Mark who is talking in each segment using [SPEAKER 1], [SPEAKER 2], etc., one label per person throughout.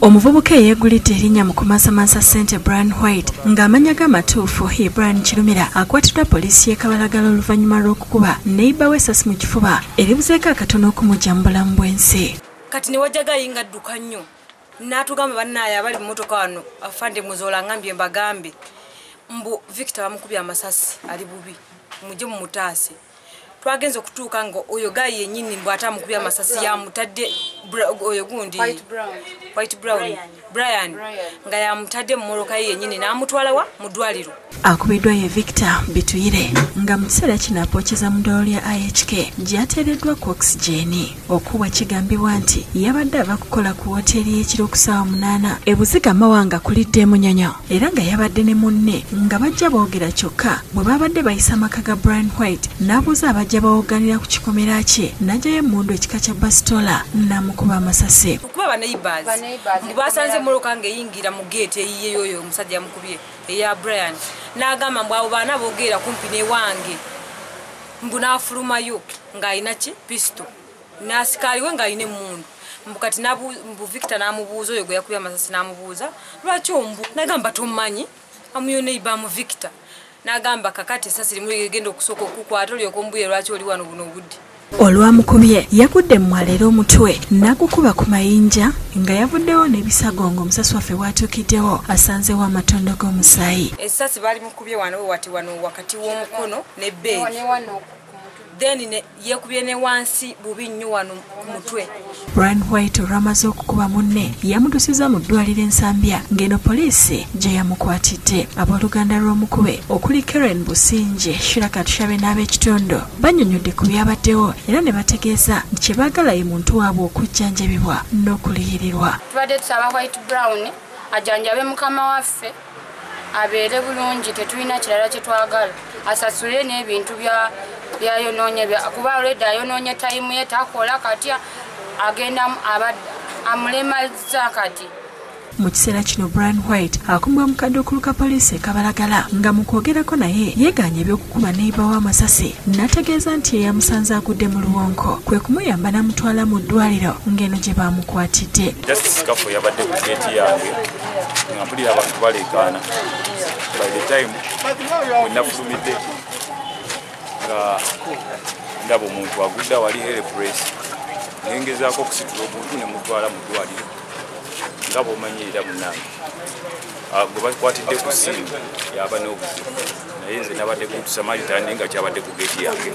[SPEAKER 1] Omuvubuka yeegulidde erinnya mu kumasamasa ssente Brian White ng'amanya g'amatuufu ye Brian Kirumira akwatiddwa poliisi y'e Kabalagala oluvannyuma lw'okukuba neiba we essasi mu kifuba eribuzeeko akatono okumujja mu bulamu bw'ensi.
[SPEAKER 2] Kati ne wajjaga yingadduka nnyo n'atugamba bannaaye abali mu mmotoka wano afande Muzola ngambye mbagambe mbu Victor bamukubye amasasi ali bubi mujje mu mutaase. Twagenze okutuuka ngo oyo gayi yennyini mbw atamukubye amasasi yamutadde oyo gundi White Brown Brian nga yamutadde mu mmoloka ye yennyini n'amutwalawa mu ddwaliro.
[SPEAKER 1] Akubiddwa ye Victor Bituyire nga mu kiseera kino apookeza mu ddwaliro lya IHK gy'ateereddwa ku oxygeni. Okuwa kigambibwa nti yabadde ava kukola ku woteeri y'ekiro ku ssaawa 8 ebuziga Mawanga kulidde Munyonyo era nga yabadde ne munne nga bajja boogera kyokka bwe babadde bayisa maka ga Brian White n'abuuza abajja bawoganira ku kikomera kye n'ajjayo emmundu ekika kya bastola n'amukuba amasasi.
[SPEAKER 2] Okuba baneighbors basanze mmoloka ng'eyingira mu geeti eyiye oyo omusajja yamukubye eya Brian n'agamba mbu abo baana boogera kumpi n'ewange mbu n'afulumayo ng'alina ki pisto n'asikaaliwe ng'alina emmundu mbu kati mbu Victor n'amubuuza oyo gwe yakubye amasasi n'amubuuza lwaki ombu n'agamba tomumanyi amuyo neiba mu Victor n'agamba kakati essasi limu ligenda okusooka okukwata olyoka ombuye lwaki oli wano buno obudde.
[SPEAKER 1] Olwamukubye yagudde mu mwalero omutwe n'agukuba ku mayinja nga yavuddewo n'ebisago ng'omusasi waffe bw'atuukiddewo asanzeewo amatondo g'omusaayi.
[SPEAKER 2] Essasi baali mukubye wano wati wano wakati w'omukono n'ebbeeri then yeekubye ne wansi bubi nnyo wano ku mutwe.
[SPEAKER 1] Brian White olwamaze okukuba munne yamutusiza mu ddwaliro Ensambya ng'eno poliisi gye yamukwatidde. Abooluganda lw'omukube okuli Karen Businje, Shira Katushabe n'ab'ekitondo bannyonnyodde ku byabaddewo era ne bategeeza nti kye baagala ye muntu waabwe okujjanjabibwa n'okuliyirirwa.
[SPEAKER 3] Tubadde tusaba White Brown ajanjabe mukama waffe abeere bulungi, tetulina kirala kye twagala, asasule n'ebintu byayonoonye kuba olwedde ayonoonye tayimu ye takola kati agenda amulemaza kati.
[SPEAKER 1] Mu kiseera kino Brian White akumbwa mu kadduukulu ka poliisi e Kabalagala nga mu kwogerako naye yeegaanye eby'okukuba neiba w'amasasi n'ategeeza nti yamusanze agudde mu luwonko kwe kumuyamba n'amutwala mu ddwaliro ng'eno gye baamukwatidde.
[SPEAKER 4] Justice Kafo yabadde ku geeti yange nga mpulira abantu baleekaana. By the time we nafulumidde nga ndaba omuntu agudde awali helpless nengezaako okusitula omuntu ne mutwala mu ddwaliro nga bw'omanyirira munnange gwe bakwatidde ku ssimu yaba n'obuzibu naye nze nabadde ku Samaritan nga kyabadde ku geeti yange.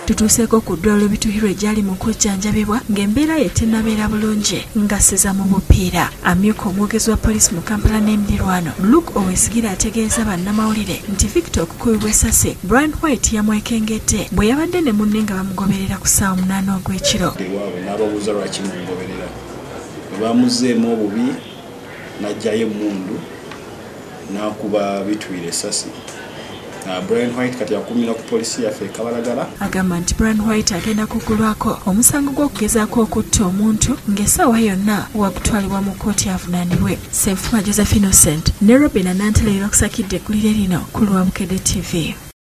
[SPEAKER 1] Tutuuseeko ku ddwaliro Bituhirwe gyali mu kujjanjabibwa ng'embeera ye tennabeera bulungi ng'asseza mu bupiira. Amyuka omwogezi wa poliisi mu Kampala n'emiriraano Luke Owesigire ategeeza bannamawulire nti Victor okukubibwa essasi Brian White yamwekengedde bwe yabadde ne munne nga bamugoberera ku ssaawa 8 ogw'ekiro.
[SPEAKER 5] N'ababuuza lwaki mumugoberera bwe bamuzzeemu obubi n'ajjayo emmundu n'akuba Bituhirwe essasi. Brian White kati yakumira ku poliisi yaffe e Kabalagala.
[SPEAKER 1] Agamba nti Brian White agenda kuggulwako omusango gw'okugezaako okutta omuntu ng'essaawa yonna wagutwalibwa mu kkooti avunaanibwe. Ssenfuma Joseph Innocent ne Robin Anantale y'okusakidde eggulire lino ku Lwabukedde TV.